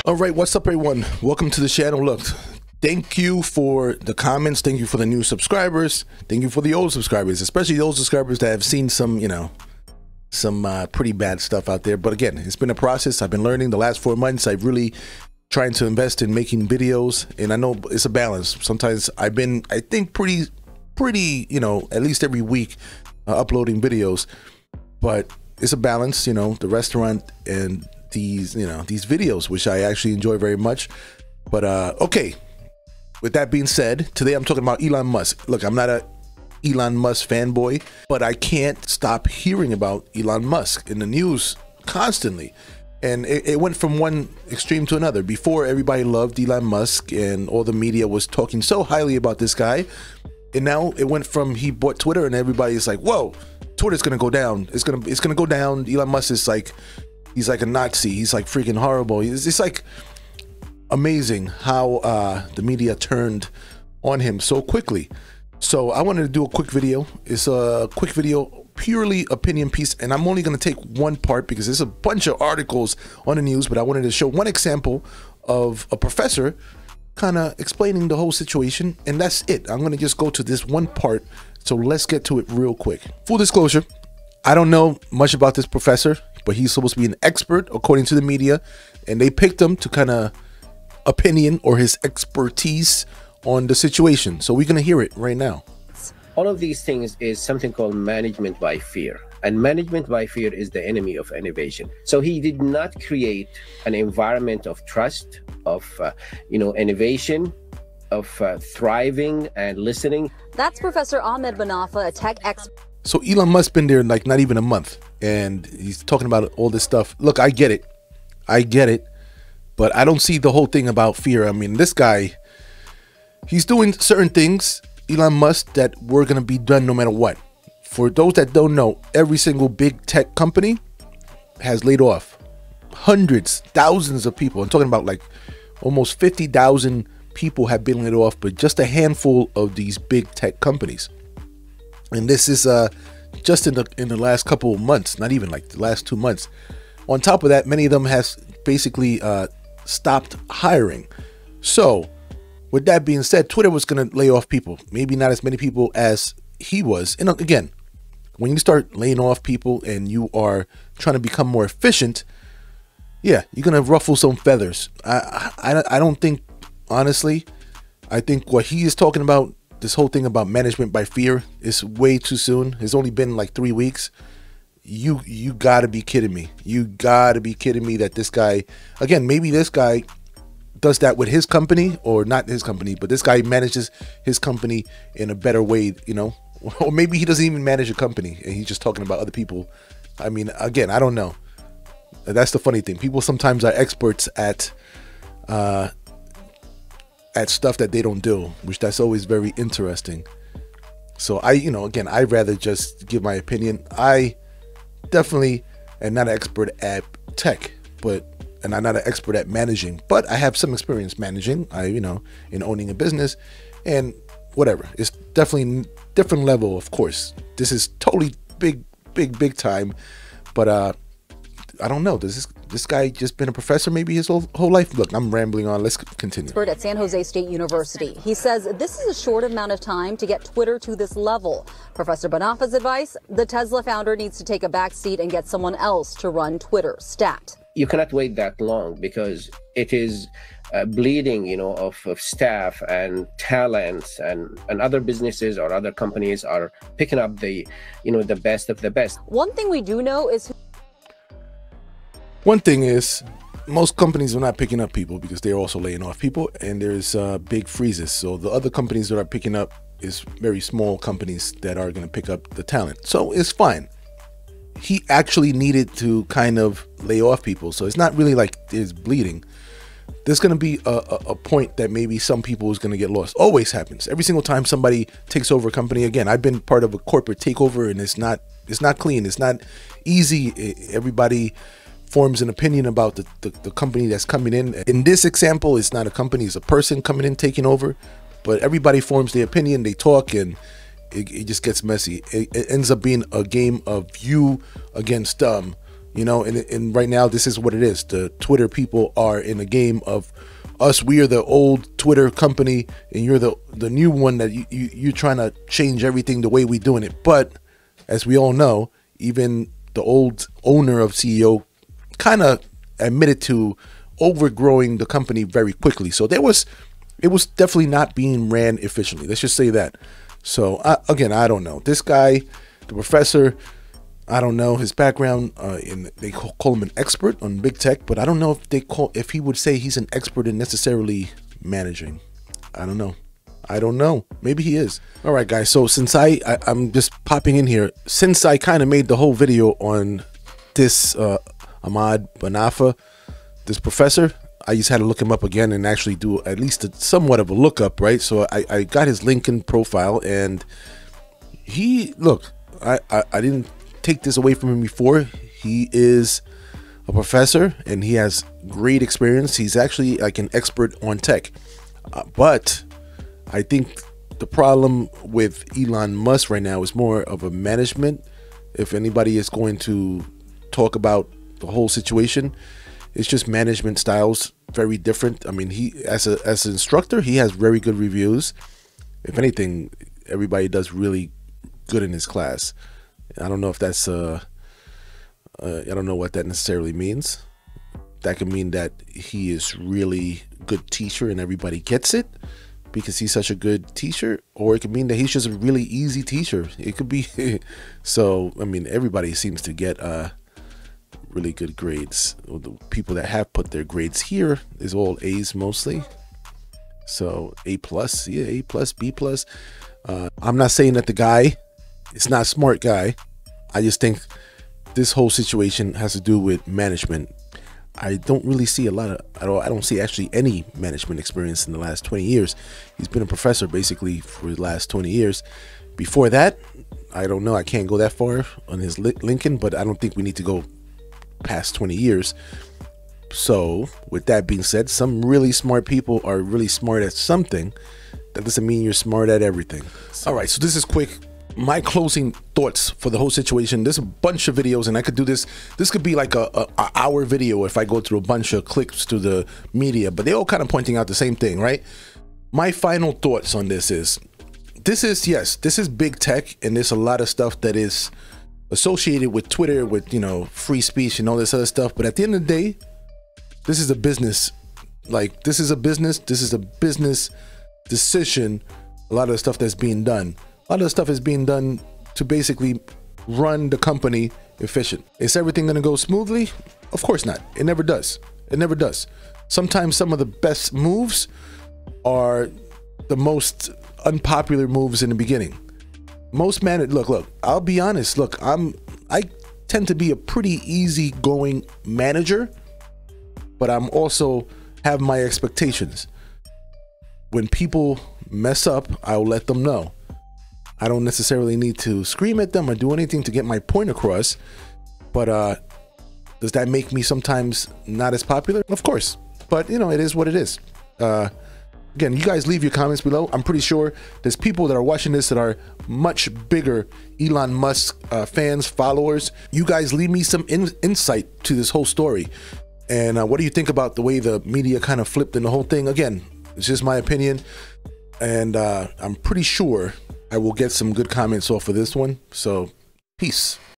All right, what's up, everyone? Welcome to the channel. Look, thank you for the comments. Thank you for the new subscribers. Thank you for the old subscribers, especially those subscribers that have seen some, some pretty bad stuff out there. But again, it's been a process. I've been learning the last 4 months. I've really trying to invest in making videos, and I know it's a balance. Sometimes I've been, I think, pretty, at least every week uploading videos, but it's a balance, the restaurant and these videos, which I actually enjoy very much. But okay, with that being said, today I'm talking about Elon Musk. Look, I'm not a Elon Musk fanboy, but I can't stop hearing about Elon Musk in the news constantly. And it went from one extreme to another. Before, everybody loved Elon Musk and all the media was talking so highly about this guy. And now it went from he bought Twitter and everybody's like, whoa, Twitter's gonna go down. It's gonna go down. Elon Musk is like, he's like a Nazi. He's like freaking horrible. It's like amazing how the media turned on him so quickly. So I wanted to do a quick video. It's a quick video, purely opinion piece, and I'm only going to take one part because there's a bunch of articles on the news, but I wanted to show one example of a professor kind of explaining the whole situation, and that's it. I'm going to just go to this one part, so let's get to it real quick. Full disclosure, I don't know much about this professor, but he's supposed to be an expert according to the media, and they picked him to kind of opinion or his expertise on the situation. So we're going to hear it right now. All of these things is something called management by fear, and management by fear is the enemy of innovation. So he did not create an environment of trust, of innovation, of thriving and listening. That's Professor Bonafa, a tech expert. So Elon Musk been there like not even a month, and he's talking about all this stuff. Look, I get it, but I don't see the whole thing about fear. I mean, this guy, he's doing certain things, Elon Musk, that were going to be done no matter what. For those that don't know, every single big tech company has laid off hundreds, thousands of people. I'm talking about like almost 50,000 people have been laid off, but just a handful of these big tech companies. And this is just in the last couple of months, not even like the last 2 months. On top of that, many of them has basically stopped hiring. So with that being said, Twitter was going to lay off people. Maybe not as many people as he was. And again, when you start laying off people and you are trying to become more efficient, yeah, you're going to ruffle some feathers. I don't think, honestly, I think what he is talking about, this whole thing about management by fear, is way too soon. It's only been like 3 weeks. You got to be kidding me. You got to be kidding me that this guy, again, maybe this guy does that with his company, or not his company, but this guy manages his company in a better way, or maybe he doesn't even manage a company and he's just talking about other people. I mean, again, I don't know. That's the funny thing. People sometimes are experts at stuff that they don't do, which that's always very interesting. So again, I'd rather just give my opinion. I definitely am not an expert at tech, and I'm not an expert at managing, but I have some experience managing, in owning a business and whatever. It's definitely different level, of course. This is totally big time, but I don't know. Does this guy just been a professor maybe his whole life? Look, I'm rambling on. Let's continue. Expert at San Jose State University. He says this is a short amount of time to get Twitter to this level. Professor Bonafa's advice, the Tesla founder needs to take a back seat and get someone else to run Twitter. Stat. You cannot wait that long because it is bleeding, of staff and talents, and other businesses or other companies are picking up the best of the best. One thing we do know is most companies are not picking up people because they're also laying off people, and there's big freezes. So the other companies that are picking up is very small companies that are going to pick up the talent. So it's fine. He actually needed to kind of lay off people. So it's not really like it's bleeding. There's going to be a point that maybe some people is going to get lost. Always happens. Every single time somebody takes over a company. Again, I've been part of a corporate takeover, and it's not clean. It's not easy. Everybody forms an opinion about the company that's coming in. In this example, it's not a company, it's a person coming in, taking over. But everybody forms their opinion, they talk, and it just gets messy. It ends up being a game of you against you know, and right now this is what it is. The Twitter people are in a game of us. We are the old Twitter company, and you're the new one that you're trying to change everything the way we're doing it. But as we all know, even the old owner of CEO kind of admitted to overgrowing the company very quickly. So it was definitely not being ran efficiently. Let's just say that. So again, I don't know. This guy, the professor, I don't know his background. They call him an expert on big tech, but I don't know if he would say he's an expert in necessarily managing. I don't know. Maybe he is. All right, guys. So since I'm just popping in here, since I kind of made the whole video on this Ahmad Bonafa, this professor, I just had to look him up again and actually do at least somewhat of a lookup, right? So I got his LinkedIn profile, and I didn't take this away from him before. He is a professor and he has great experience. He's actually like an expert on tech. But I think the problem with Elon Musk right now is more of a management. If anybody is going to talk about the whole situation, it's just management styles very different. I mean, he as an instructor, he has very good reviews. If anything, everybody does really good in his class. I don't know if that's I don't know what that necessarily means. That could mean that he is really good teacher and everybody gets it because he's such a good teacher, or it could mean that he's just a really easy teacher. It could be. So I mean, everybody seems to get really good grades. The people that have put their grades here is all A's mostly. So A+, yeah, A+, B+. I'm not saying that the guy is not a smart guy. I just think this whole situation has to do with management. I don't really see a lot of, I don't see actually any management experience in the last 20 years. He's been a professor basically for the last 20 years. Before that, I don't know. I can't go that far on his LinkedIn, but I don't think we need to go past 20 years. So with that being said, some really smart people are really smart at something. That doesn't mean you're smart at everything. All right, so this is quick. My closing thoughts for the whole situation. There's a bunch of videos, and I could do this. This could be like a hour video if I go through a bunch of clips to the media, but they're all kind of pointing out the same thing, right? My final thoughts on this is yes, this is big tech, and there's a lot of stuff that is associated with Twitter, with, you know, free speech and all this other stuff. But at the end of the day, this is a business. Like, this is a business decision. A lot of the stuff that's being done. A lot of the stuff is being done to basically run the company efficient. Is everything going to go smoothly? Of course not. It never does. It never does. Sometimes some of the best moves are the most unpopular moves in the beginning. Most look, I'll be honest. Look, I tend to be a pretty easygoing manager, but I'm also have my expectations. When people mess up, I'll let them know. I don't necessarily need to scream at them or do anything to get my point across, but does that make me sometimes not as popular? Of course, but you know, it is what it is. Again, you guys leave your comments below. I'm pretty sure there's people that are watching this that are much bigger Elon Musk fans, followers. You guys leave me some insight to this whole story. And what do you think about the way the media kind of flipped in the whole thing? Again, it's just my opinion. And I'm pretty sure I will get some good comments off of this one. So, peace.